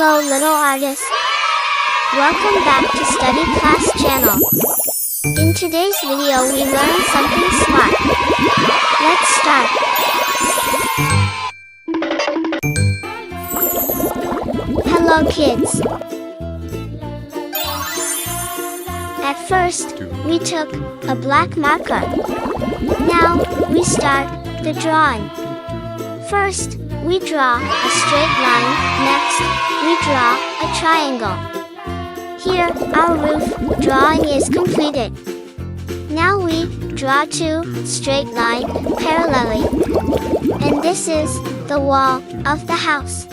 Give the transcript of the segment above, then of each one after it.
Hello little artists. Welcome back to Study Class channel. In today's video we learn something smart. Let's start. Hello kids. At first, we took a black marker. Now, we start the drawing. First, we draw a straight line. Next, we draw a triangle. Here, our roof drawing is completed. Now we draw two straight lines parallelly. And this is the wall of the house.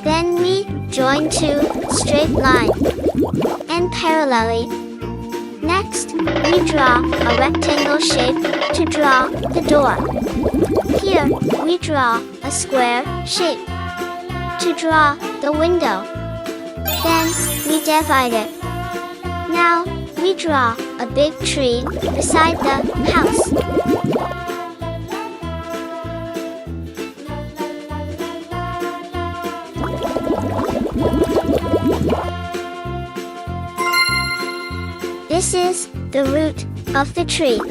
Then we join two straight lines and parallelly. Next, we draw a rectangle shape to draw the door. Here, we draw a square shape to draw the window. Then, we divide it. Now, we draw a big tree beside the house. This is the root of the tree.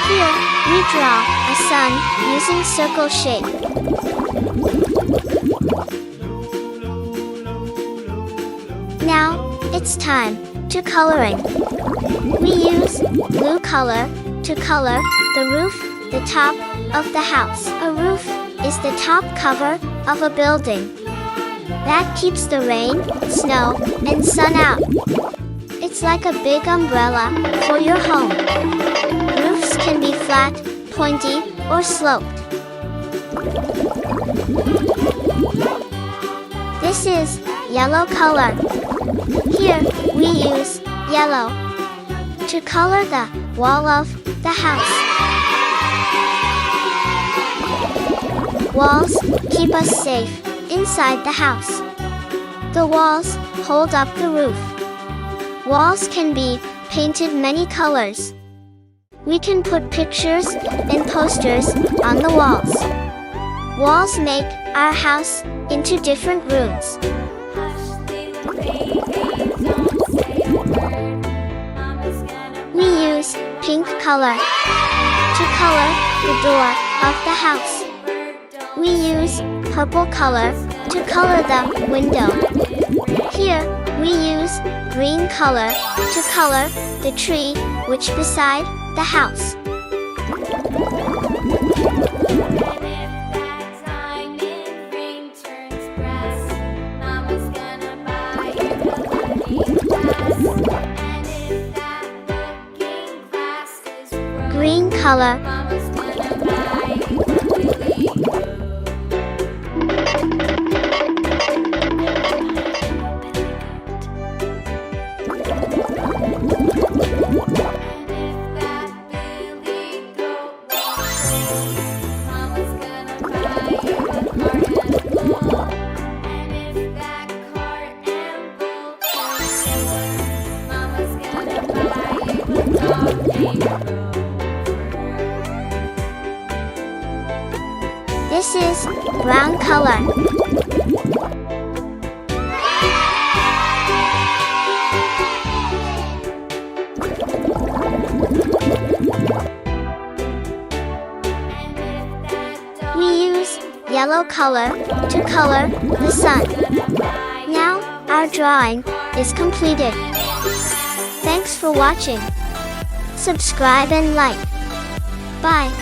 Here, we draw a sun using circle shape. Now, it's time to coloring. We use blue color to color the roof, the top of the house. A roof is the top cover of a building. That keeps the rain, snow, and sun out. It's like a big umbrella for your home. Roofs can be flat, pointy, or sloped. This is yellow color. Here, we use yellow to color the wall of the house. Walls keep us safe inside the house. The walls hold up the roof. Walls can be painted many colors. We can put pictures and posters on the walls. Walls make our house into different rooms. We use pink color to color the door of the house. We use purple color to color the window. Here, we use green color to color the tree which beside the house. Green color. This is brown color. We use yellow color to color the sun. Now, our drawing is completed. Thanks for watching. Subscribe and like. Bye.